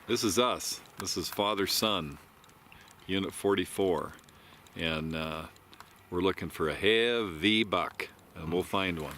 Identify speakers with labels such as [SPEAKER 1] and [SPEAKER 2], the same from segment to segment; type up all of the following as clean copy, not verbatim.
[SPEAKER 1] This is us. This is father-son, Unit 44. And we're looking for a heavy buck, and we'll find one.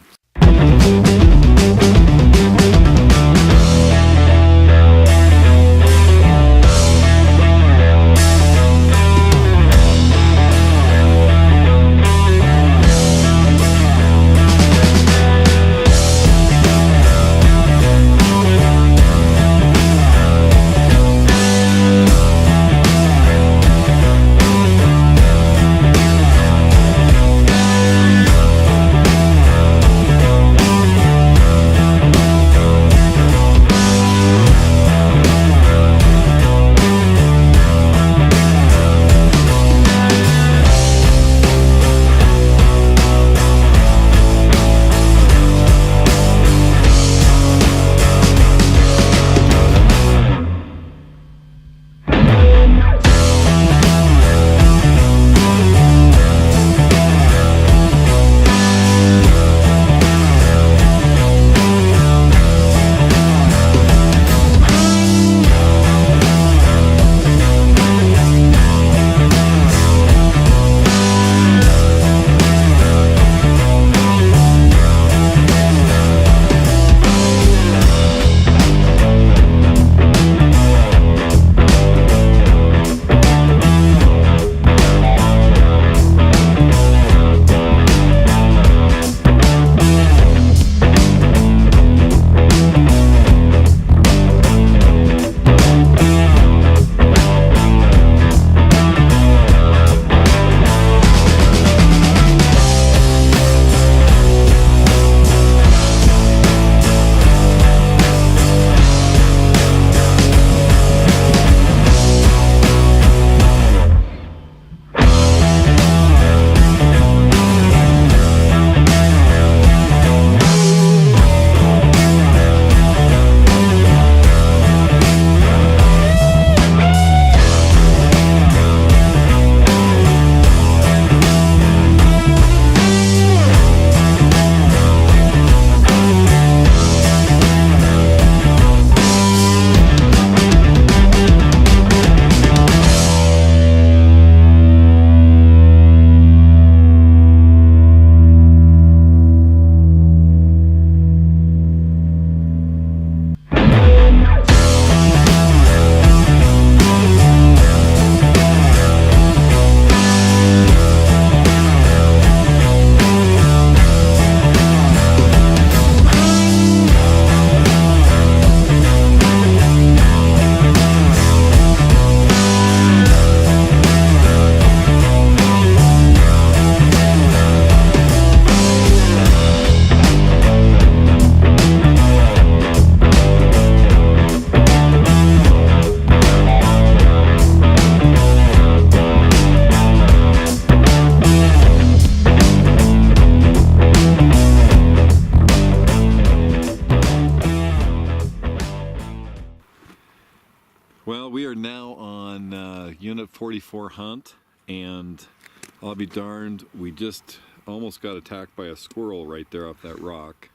[SPEAKER 1] Well, we are now on Unit 44 hunt, and I'll be darned, we just almost got attacked by a squirrel right there off that rock,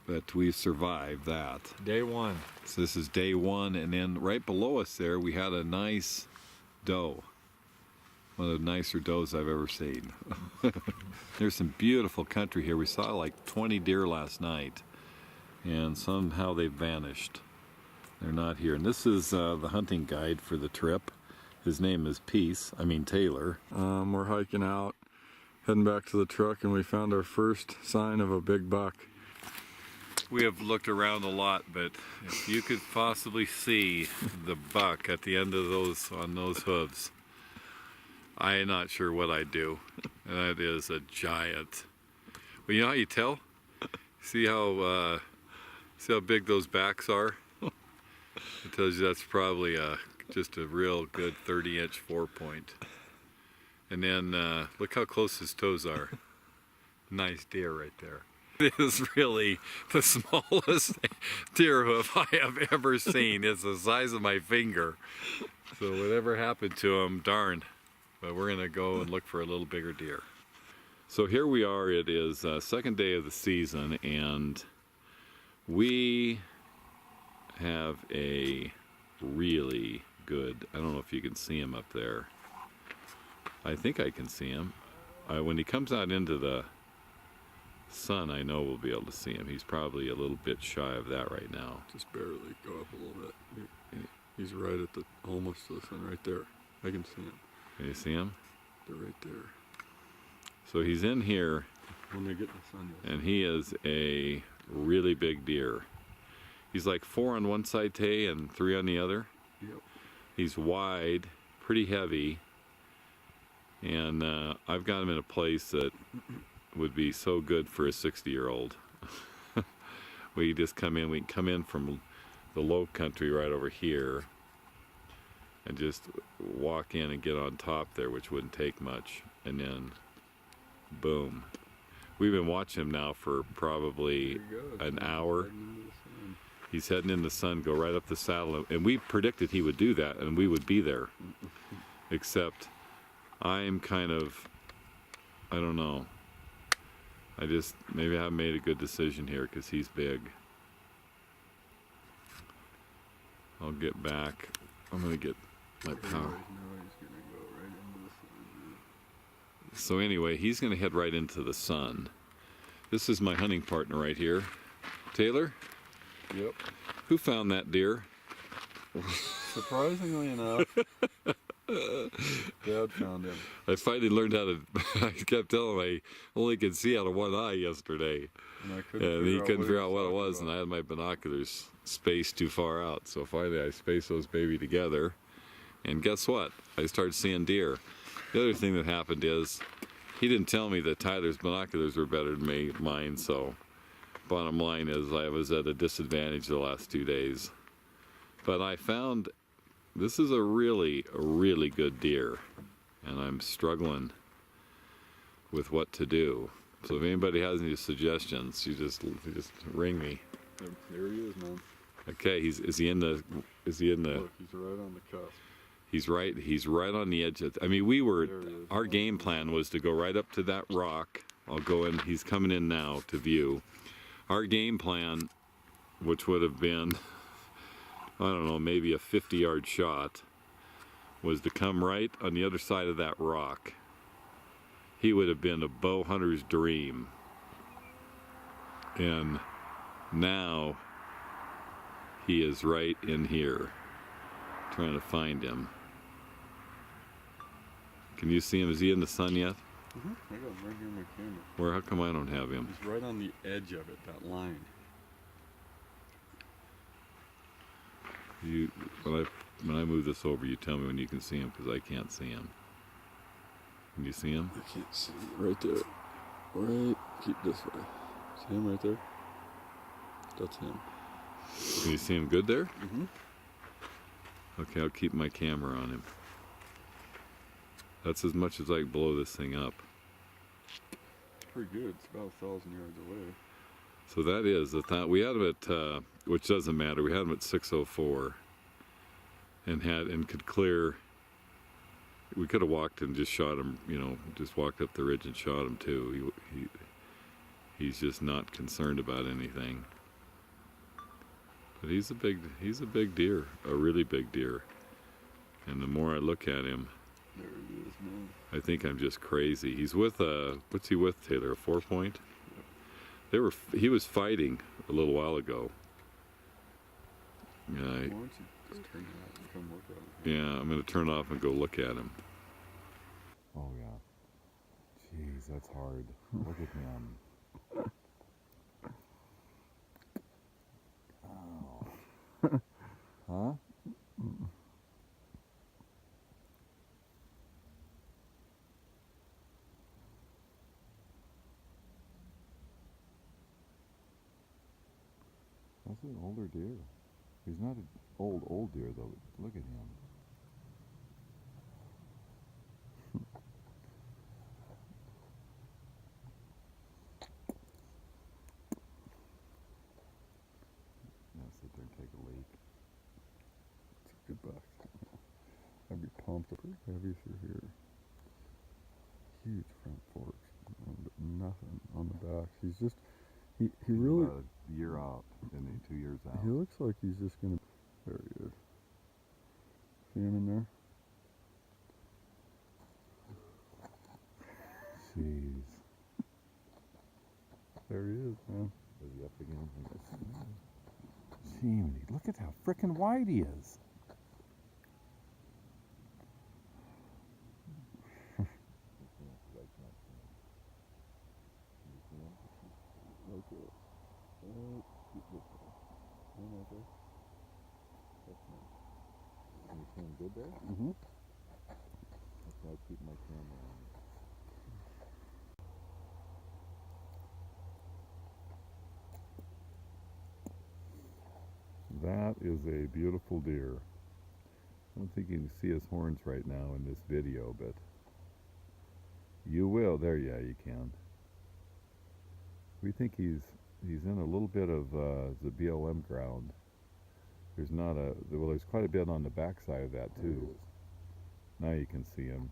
[SPEAKER 1] but we survived that.
[SPEAKER 2] Day one.
[SPEAKER 1] So this is day one, and then right below us there we had a nice doe. One of the nicer does I've ever seen. There's some beautiful country here. We saw like 20 deer last night, and somehow they vanished. They're not here. And this is the hunting guide for the trip. His name is Taylor.
[SPEAKER 2] We're hiking out, heading back to the truck, and we found our first sign of a big buck.
[SPEAKER 1] We have looked around a lot, but if you could possibly see the buck at the end of those, on those hooves, I'm not sure what I'd do. That is a giant. Well, you know how you tell? See how big those backs are? It tells you that's probably just a real good 30-inch 4-point. And then look how close his toes are. Nice deer right there. It is really the smallest deer hoof I have ever seen. It's the size of my finger. So whatever happened to him, darn. But we're gonna go and look for a little bigger deer. So here we are. It is second day of the season, and we have a really good. I don't know if you can see him up there. I think I can see him. When he comes out into the sun, I know we'll be able to see him. He's probably a little bit shy of that right now.
[SPEAKER 2] Just barely go up a little bit. He's right at the, almost to the sun, right there. I can see him.
[SPEAKER 1] Can you see him?
[SPEAKER 2] They're right there.
[SPEAKER 1] So he's in here,
[SPEAKER 2] When they get in the sun,
[SPEAKER 1] and he is a really big deer. He's like 4 on one side, Tay, and 3 on the other.
[SPEAKER 2] Yep.
[SPEAKER 1] He's wide, pretty heavy, and I've got him in a place that would be so good for a 60-year-old. We just come in, we can come in from the low country right over here and just walk in and get on top there, which wouldn't take much, and then boom. We've been watching him now for probably an hour. He's heading in the sun, go right up the saddle, and we predicted he would do that and we would be there. Except I'm kind of, I don't know, maybe I haven't made a good decision here because he's big. I'll get back. I'm gonna get my power. So anyway, he's gonna head right into the sun. This is my hunting partner right here. Taylor?
[SPEAKER 2] Yep.
[SPEAKER 1] Who found that deer?
[SPEAKER 2] Surprisingly enough, Dad found him.
[SPEAKER 1] I finally learned how to, I kept telling him I only could see out of one eye yesterday. And he couldn't figure out what it was, and I had my binoculars spaced too far out. So finally I spaced those baby together. And guess what? I started seeing deer. The other thing that happened is, he didn't tell me that Tyler's binoculars were better than mine, so bottom line is I was at a disadvantage the last 2 days. But I found this is a really good deer, and I'm struggling with what to do. So if anybody has any suggestions, you just ring me.
[SPEAKER 2] There he is, man.
[SPEAKER 1] Okay, is he in the
[SPEAKER 2] Look, he's right on the cusp.
[SPEAKER 1] He's right on the edge of, I mean, our game plan was to go right up to that rock. I'll go in, he's coming in now to view. Our game plan, which would have been, I don't know, maybe a 50-yard shot, was to come right on the other side of that rock. He would have been a bow hunter's dream. And now he is right in here, trying to find him. Can you see him? Is he in the sun yet?
[SPEAKER 2] I got him right here in my camera.
[SPEAKER 1] Where? How come I don't have him?
[SPEAKER 2] He's right on the edge of it, that line.
[SPEAKER 1] When I move this over, you tell me when you can see him, because I can't see him. Can you see him?
[SPEAKER 2] I can't see him. Right there. Right. Keep this way. See him right there? That's him.
[SPEAKER 1] Can you see him good there?
[SPEAKER 2] Mm-hmm.
[SPEAKER 1] Okay, I'll keep my camera on him. That's as much as I can blow this thing up.
[SPEAKER 2] Pretty good. It's about 1,000 yards away.
[SPEAKER 1] So that is the thought. We had him at, which doesn't matter. We had him at 6:04, and could clear. We could have walked and just shot him. You know, just walked up the ridge and shot him too. He's just not concerned about anything. But he's a big deer, a really big deer. And the more I look at him,
[SPEAKER 2] there he is, man.
[SPEAKER 1] I think I'm just crazy. He's with what's he with, Taylor? A 4-point? Yep. He was fighting a little while ago. Yeah.
[SPEAKER 2] Why don't you just turn it off and come look at him?
[SPEAKER 1] Yeah, I'm gonna turn off and go look at him. Oh yeah. Jeez, that's hard. Look at him. Huh? That's an older deer. He's not an old deer though. Look at him. Now sit there and take a leak.
[SPEAKER 2] It's a good buck. I'd be pumped up heavy through here. Huge front forks. But nothing on the back. He's just, he really...
[SPEAKER 1] About a year out, and then 2 years out.
[SPEAKER 2] He looks like he's just going to... There he is. see him in there?
[SPEAKER 3] Jeez.
[SPEAKER 2] There he is, man.
[SPEAKER 3] Is he up again? Jiminy, look at how frickin' wide he is. You seeing good there?
[SPEAKER 2] Mm-hmm.
[SPEAKER 3] Okay, I'll keep my camera on.
[SPEAKER 2] That is a beautiful deer.
[SPEAKER 3] I don't think you can see his horns right now in this video, but you will. There, yeah, you can. We think he's in a little bit of the BLM ground. There's not a, well, there's quite a bit on the backside of that too. Now you can see him.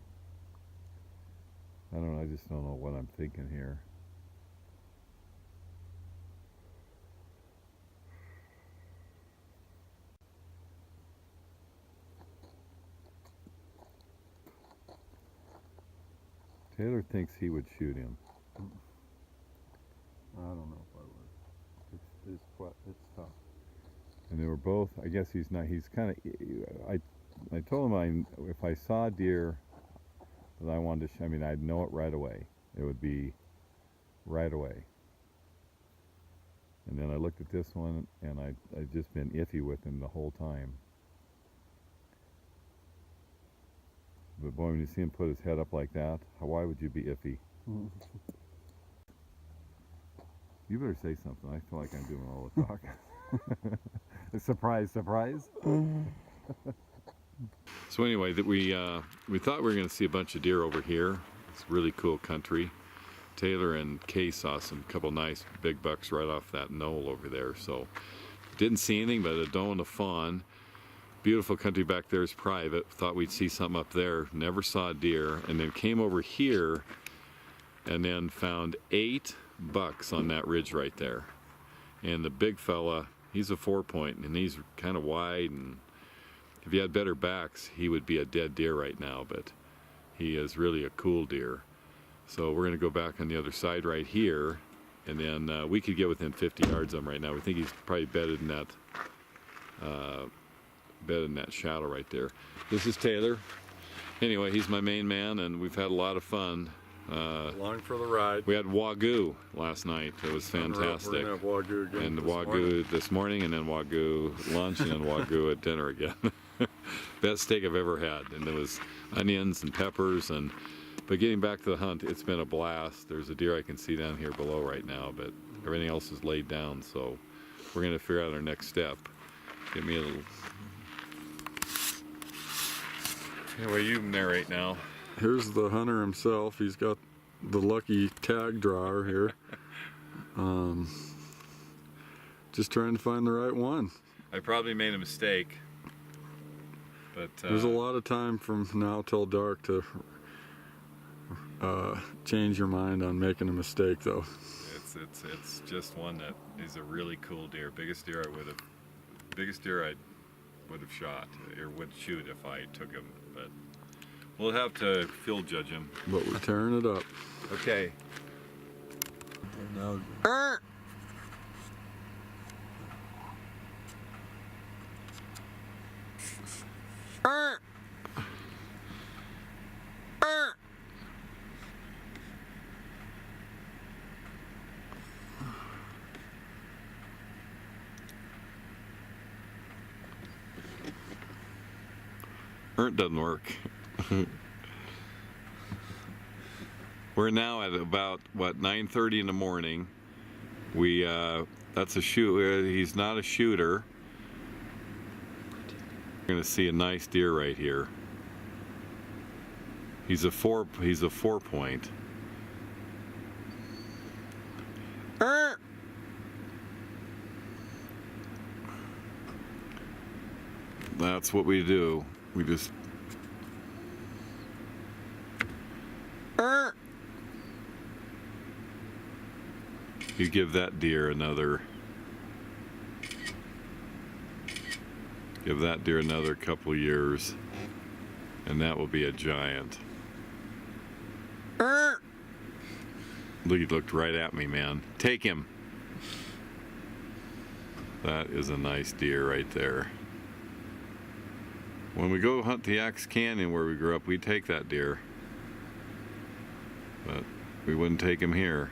[SPEAKER 3] I don't know, I just don't know what I'm thinking here. Taylor thinks he would shoot him.
[SPEAKER 2] I don't know if I would. It's tough.
[SPEAKER 3] And they were both, I guess he's not, he's kind of, I told him if I saw a deer that I wanted to, I mean, I'd know it right away. It would be right away. And then I looked at this one and I'd just been iffy with him the whole time. But boy, when you see him put his head up like that, why would you be iffy? You better say something. I feel like I'm doing all the talking. Surprise, surprise.
[SPEAKER 1] So anyway, that we thought we were going to see a bunch of deer over here. It's really cool country. Taylor and Kay saw some couple nice big bucks right off that knoll over there. So didn't see anything but a doe and a fawn. Beautiful country back there is private. Thought we'd see something up there. Never saw a deer. And then came over here and then found 8 bucks on that ridge right there. And the big fella, he's a 4-point and he's kind of wide, and if he had better backs he would be a dead deer right now, but he is really a cool deer. So we're going to go back on the other side right here, and then we could get within 50 yards of him right now. We think he's probably bedded in that shadow right there. This is Taylor. Anyway, he's my main man and we've had a lot of fun.
[SPEAKER 2] Along for the ride.
[SPEAKER 1] We had Wagyu last night. It was fantastic.
[SPEAKER 2] We're gonna have Wagyu again.
[SPEAKER 1] And
[SPEAKER 2] Wagyu
[SPEAKER 1] this morning, and then Wagyu lunch, and then Wagyu at dinner again. Best steak I've ever had. And there was onions and peppers. But getting back to the hunt, it's been a blast. There's a deer I can see down here below right now, but everything else is laid down. So we're going to figure out our next step. Give me a little. Anyway, you narrate now.
[SPEAKER 2] Here's the hunter himself. He's got the lucky tag drawer here. Just trying to find the right one.
[SPEAKER 1] I probably made a mistake, but
[SPEAKER 2] there's a lot of time from now till dark to change your mind on making a mistake, though.
[SPEAKER 1] It's just one that is a really cool deer. Biggest deer I would have shot or would shoot if I took him, but we'll have to field judge him.
[SPEAKER 2] But we're tearing it up.
[SPEAKER 1] Okay.
[SPEAKER 2] Now,
[SPEAKER 1] Doesn't work. We're now at about, what, 9:30 in the morning. That's a shoot. He's not a shooter. We're gonna see a nice deer right here. He's a 4-point. That's what we do. We just you give that deer another Give that deer another couple years, and that will be a giant. Look, he looked right at me, man. Take him. That is a nice deer right there. When we go hunt the Axe Canyon where we grew up, we'd take that deer. But we wouldn't take him here.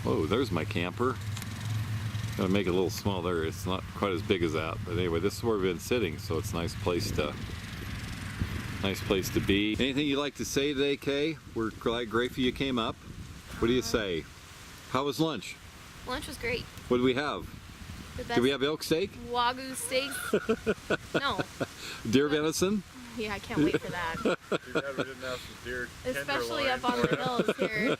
[SPEAKER 1] Oh, there's my camper. Gotta make it a little small there. It's not quite as big as that. But anyway, this is where we've been sitting, so it's a nice place to be. Anything you'd like to say today, Kay? We're grateful you came up. What do you say? How was lunch?
[SPEAKER 4] Lunch was great.
[SPEAKER 1] What did we have? Did we have elk steak?
[SPEAKER 4] Wagyu steak? No.
[SPEAKER 1] Deer venison?
[SPEAKER 4] Yeah, I can't wait for that.
[SPEAKER 5] Too bad we didn't have some deer
[SPEAKER 4] Especially
[SPEAKER 5] tenderloin.
[SPEAKER 4] up on the hills here.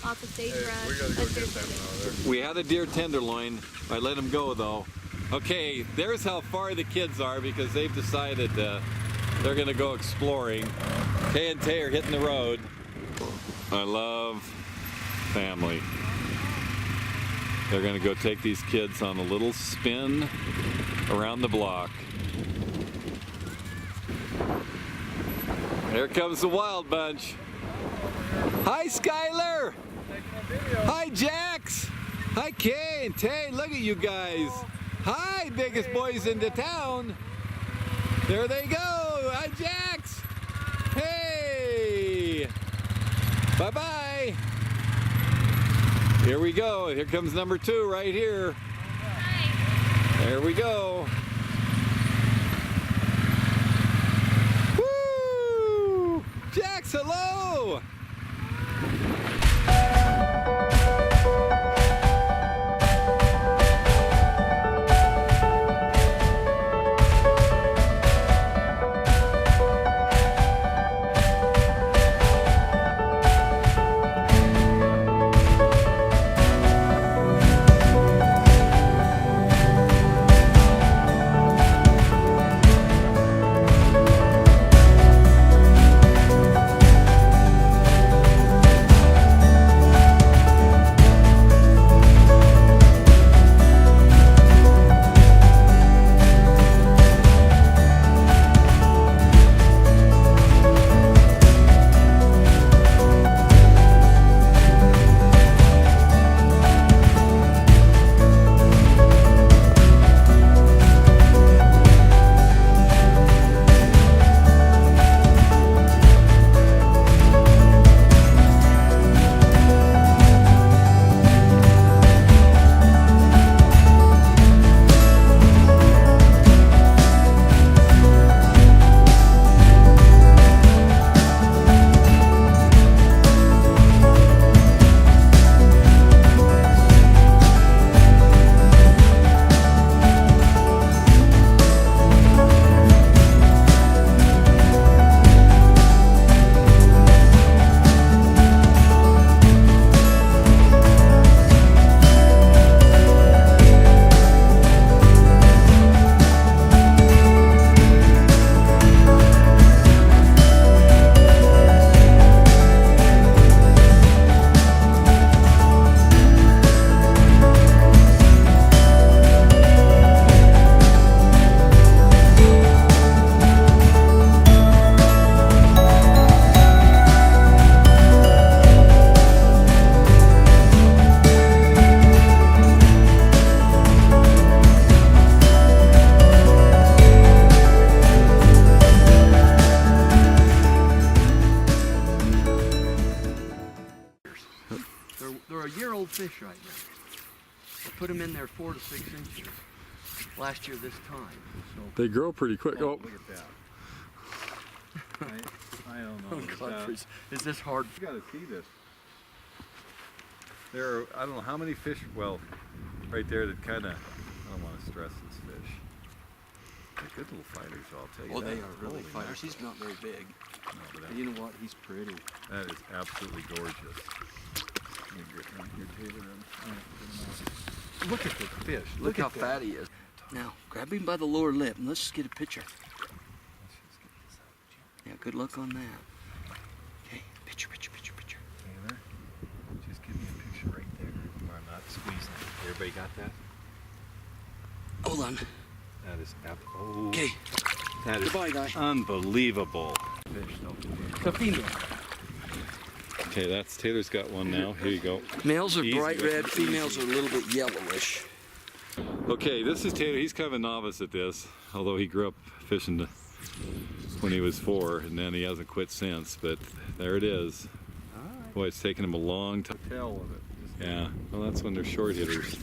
[SPEAKER 4] Lots of sagebrush.
[SPEAKER 5] Hey, we gotta go get them out there.
[SPEAKER 1] We had a deer tenderloin. I let him go though. Okay, there's how far the kids are because they've decided they're gonna go exploring. Kay and Tay are hitting the road. I love family. They're gonna go take these kids on a little spin around the block. Here comes the Wild Bunch. Hi, Skylar. Hi, Jax. Hi, Kay and Tay. Look at you guys. Hi, biggest boys into town. There they go. Hi, Jax. Hey. Bye-bye. Here we go. Here comes number 2 right here. There we go. Woo! Jax, hello!
[SPEAKER 6] They're a year-old fish right now. I put them in there 4 to 6 inches last year this time. So
[SPEAKER 2] They grow pretty quick. Oh,
[SPEAKER 5] Look at that. I don't know.
[SPEAKER 6] Godfrey's, is this hard?
[SPEAKER 1] You gotta see this. There are, I don't know how many fish, well, right there that kinda, I don't wanna stress this fish. They're good little fighters, I'll tell you
[SPEAKER 6] Well,
[SPEAKER 1] that.
[SPEAKER 6] they are really
[SPEAKER 1] Holy
[SPEAKER 6] fighters. He's
[SPEAKER 1] mackerel.
[SPEAKER 6] not very big.
[SPEAKER 1] No, but
[SPEAKER 6] But you know what? He's pretty.
[SPEAKER 1] that is absolutely gorgeous. Let me get right here, Taylor, and-
[SPEAKER 6] Look at this fish. Look how fat he is. Now, grab him by the lower lip and let's just get a picture. Yeah, good luck on that. Okay, picture.
[SPEAKER 1] Taylor, just give me a picture right there. I'm not squeezing it. Everybody got that?
[SPEAKER 6] Hold on.
[SPEAKER 1] That is oh,
[SPEAKER 6] Okay.
[SPEAKER 1] that is
[SPEAKER 6] Goodbye, guy.
[SPEAKER 1] unbelievable.
[SPEAKER 5] Fish, no.
[SPEAKER 6] The female.
[SPEAKER 1] Okay, that's Taylor's got one now. Here you go.
[SPEAKER 6] Males are
[SPEAKER 1] Easy.
[SPEAKER 6] bright red, females are a little bit yellowish.
[SPEAKER 1] Okay, this is Taylor. He's kind of a novice at this, although he grew up fishing when he was 4, and then he hasn't quit since. But there it is. Boy, it's taken him a long time.
[SPEAKER 5] Tail of it.
[SPEAKER 1] Yeah, well, that's when they're short hitters.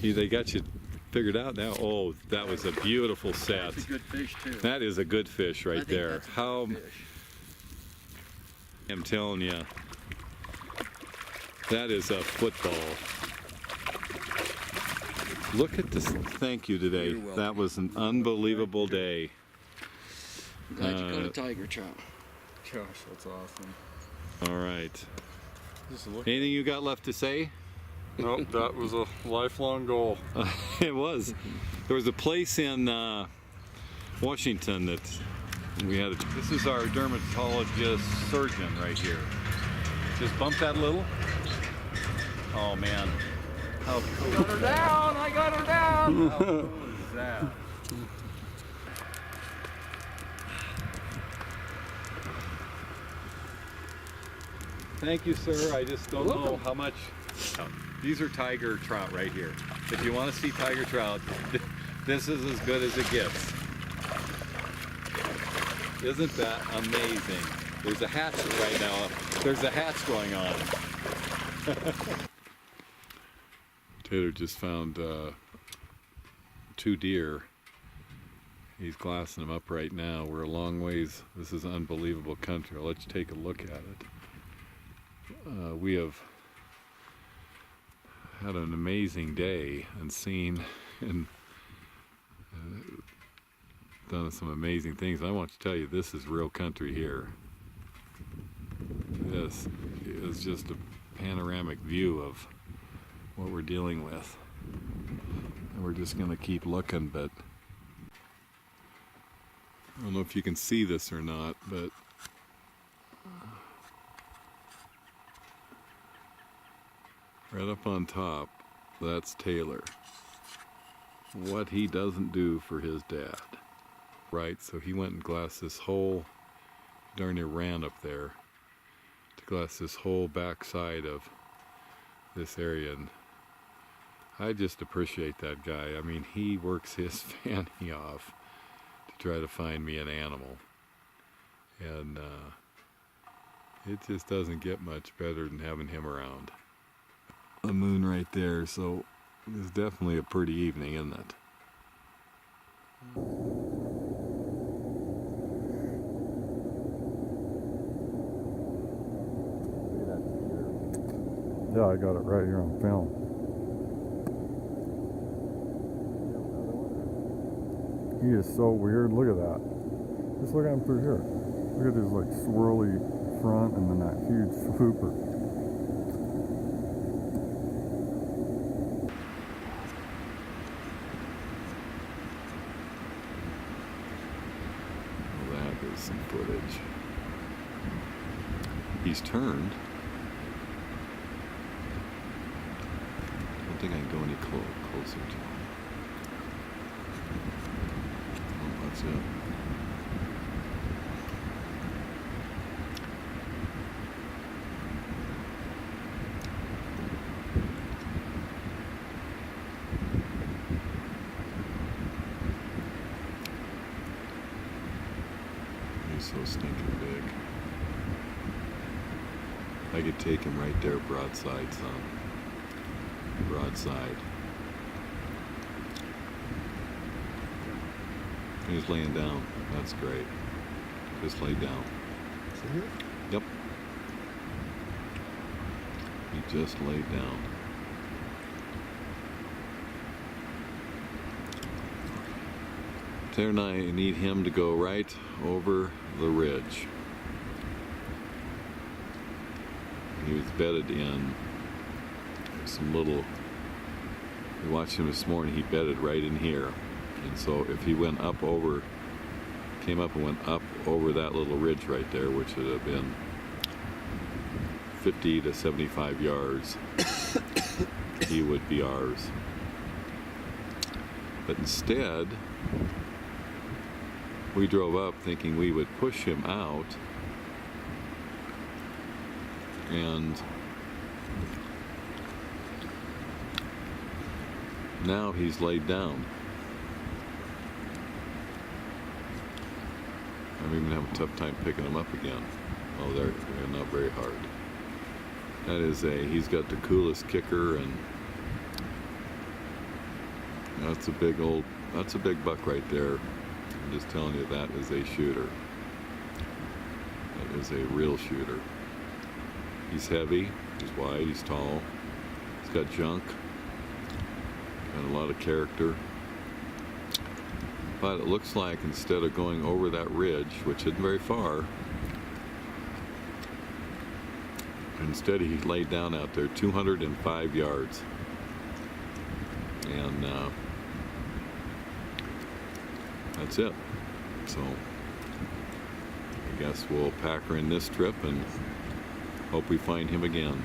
[SPEAKER 1] They got you figured out now. Oh, that was a beautiful set.
[SPEAKER 5] That's a good fish too.
[SPEAKER 1] That is a good fish
[SPEAKER 6] I
[SPEAKER 1] right
[SPEAKER 6] think
[SPEAKER 1] there.
[SPEAKER 6] that's a good
[SPEAKER 1] How
[SPEAKER 6] fish.
[SPEAKER 1] I'm telling you, that is a football. Look at this. Thank you today.
[SPEAKER 6] You're welcome.
[SPEAKER 1] That was an unbelievable day.
[SPEAKER 6] Glad you got a tiger trout.
[SPEAKER 2] Gosh, that's awesome.
[SPEAKER 1] All right.
[SPEAKER 2] Just look.
[SPEAKER 1] Anything you got left to say?
[SPEAKER 2] Nope, that was a lifelong goal.
[SPEAKER 1] It was. There was a place in Washington that we had. This is our dermatologist surgeon right here. Just bump that a little. Oh man, how cool!
[SPEAKER 5] Got her down! I got her down! How cool is that?
[SPEAKER 1] Thank you, sir. I just don't know how much. These are tiger trout right here. If you want to see tiger trout, this is as good as it gets. Isn't that amazing? There's a hatch right now. There's a hatch going on. Taylor just found 2 deer. He's glassing them up right now. We're a long ways. This is unbelievable country. I'll let you take a look at it. We have had an amazing day and seen and done some amazing things. I want to tell you, this is real country here. This is just a panoramic view of what we're dealing with. And we're just going to keep looking, but I don't know if you can see this or not, but right up on top, that's Taylor. What he doesn't do for his dad. Right, so he went and glassed this whole, darn near ran up there to glass this whole backside of this area, and I just appreciate that guy. I mean, he works his fanny off to try to find me an animal, and it just doesn't get much better than having him around. The moon right there, so it's definitely a pretty evening, isn't it?
[SPEAKER 2] Yeah, I got it right here on film. He is so weird. Look at that. Just look at him through here. Look at his like swirly front and then that huge swooper.
[SPEAKER 1] Well, that is some footage. He's turned. I don't think I can go any closer to him. Oh, that's it. He's so stinking big. I could take him right there broadside, son. Broadside. He's laying down. That's great. Just lay down. Yep. He just laid down. Taylor and I need him to go right over the ridge. He was bedded in some little, we watched him this morning, he bedded right in here. And so if he went up over, came up and went up over that little ridge right there, which would have been 50 to 75 yards, he would be ours.
[SPEAKER 3] But instead, we drove up thinking we would push him out, and now he's laid down. I'm even having a tough time picking him up again. Oh, they're not very hard. That is he's got the coolest kicker, and that's a big buck right there. I'm just telling you, that is a shooter. That is a real shooter. He's heavy, he's wide, he's tall, he's got junk, got a lot of character. But it looks like instead of going over that ridge, which isn't very far, instead he laid down out there 205 yards. And that's it. So I guess we'll pack her in this trip and hope we find him again.